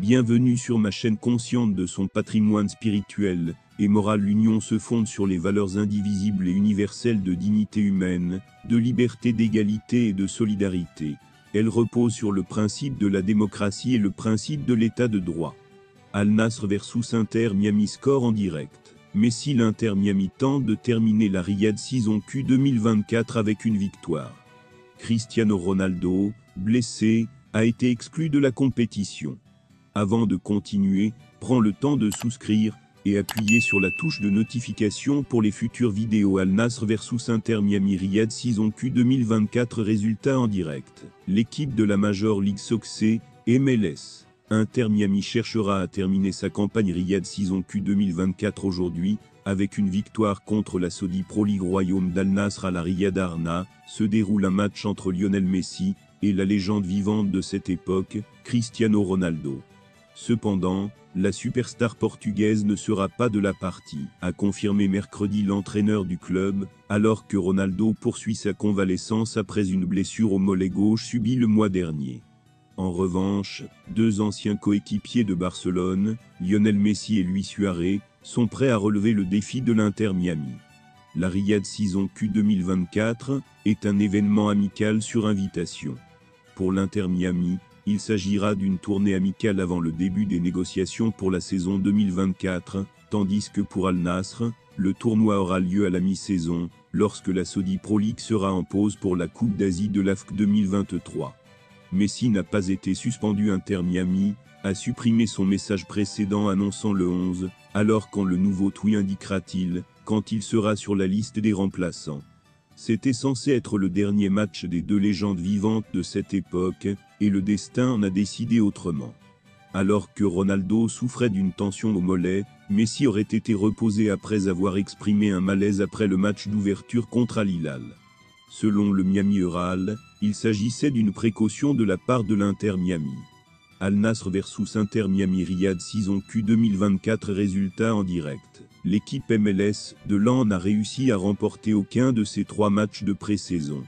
Bienvenue sur ma chaîne consciente de son patrimoine spirituel et moral. L'union se fonde sur les valeurs indivisibles et universelles de dignité humaine, de liberté, d'égalité et de solidarité. Elle repose sur le principe de la démocratie et le principe de l'état de droit. Al Nassr vs Inter Miami. Score en direct. Messi. L'Inter Miami tente de terminer la Riyad saison Q 2024 avec une victoire. Cristiano Ronaldo, blessé, a été exclu de la compétition. Avant de continuer, prends le temps de souscrire et appuyer sur la touche de notification pour les futures vidéos. Al Nassr vs Inter Miami Riyad saison Q 2024. Résultats en direct. L'équipe de la Major League Soccer, MLS. Inter Miami cherchera à terminer sa campagne Riyad saison Q 2024 aujourd'hui, avec une victoire contre la Saudi Pro League. Royaume d'Al Nassr à la Riyad Arena, se déroule un match entre Lionel Messi et la légende vivante de cette époque, Cristiano Ronaldo. Cependant, la superstar portugaise ne sera pas de la partie, a confirmé mercredi l'entraîneur du club, alors que Ronaldo poursuit sa convalescence après une blessure au mollet gauche subie le mois dernier. En revanche, deux anciens coéquipiers de Barcelone, Lionel Messi et Luis Suarez, sont prêts à relever le défi de l'Inter Miami. La Riyad saison Q 2024 est un événement amical sur invitation. Pour l'Inter Miami, il s'agira d'une tournée amicale avant le début des négociations pour la saison 2024, tandis que pour Al Nassr, le tournoi aura lieu à la mi-saison, lorsque la Saudi Pro League sera en pause pour la Coupe d'Asie de l'AFC 2023. Messi n'a pas été suspendu. Inter Miami a supprimé son message précédent annonçant le 11, alors quand le nouveau tweet indiquera-t-il, quand il sera sur la liste des remplaçants. C'était censé être le dernier match des deux légendes vivantes de cette époque, et le destin en a décidé autrement. Alors que Ronaldo souffrait d'une tension au mollet, Messi aurait été reposé après avoir exprimé un malaise après le match d'ouverture contre Al Hilal. Selon le Miami Herald, il s'agissait d'une précaution de la part de l'Inter Miami. Al Nassr vs Inter Miami Riyad saison Q 2024. Résultats en direct. L'équipe MLS de l'an n'a réussi à remporter aucun de ses 3 matchs de pré-saison.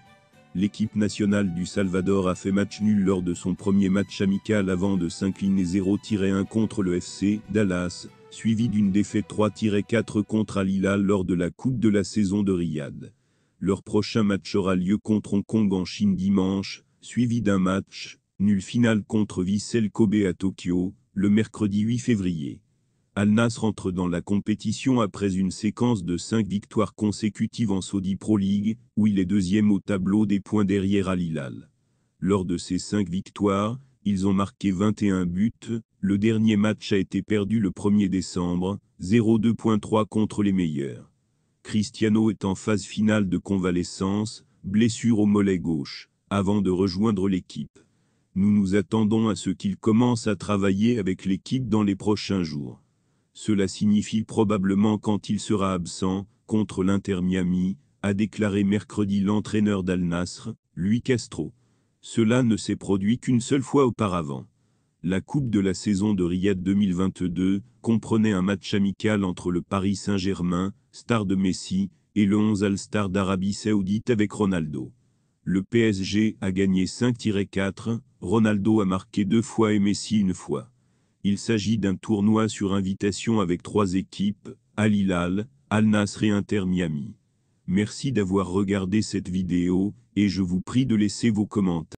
L'équipe nationale du Salvador a fait match nul lors de son premier match amical avant de s'incliner 0-1 contre le FC Dallas, suivi d'une défaite 3-4 contre Al Hilal lors de la Coupe de la saison de Riyad. Leur prochain match aura lieu contre Hong Kong en Chine dimanche, suivi d'un match nul final contre Vissel Kobe à Tokyo, le mercredi 8 février. Al Nassr entre dans la compétition après une séquence de 5 victoires consécutives en Saudi Pro League, où il est deuxième au tableau des points derrière Al Hilal. Lors de ces 5 victoires, ils ont marqué 21 buts, le dernier match a été perdu le 1er décembre, 0-2.3 contre les meilleurs. Cristiano est en phase finale de convalescence, blessure au mollet gauche, avant de rejoindre l'équipe. Nous nous attendons à ce qu'il commence à travailler avec l'équipe dans les prochains jours. Cela signifie probablement quand il sera absent, contre l'Inter Miami, a déclaré mercredi l'entraîneur d'Al Nassr, Luis Castro. Cela ne s'est produit qu'une seule fois auparavant. La Coupe de la saison de Riyad 2022 comprenait un match amical entre le Paris Saint-Germain, star de Messi, et le 11 All-Star d'Arabie Saoudite avec Ronaldo. Le PSG a gagné 5-4, Ronaldo a marqué 2 fois et Messi 1 fois. Il s'agit d'un tournoi sur invitation avec 3 équipes, Al Hilal, Al Nassr et Inter Miami. Merci d'avoir regardé cette vidéo, et je vous prie de laisser vos commentaires.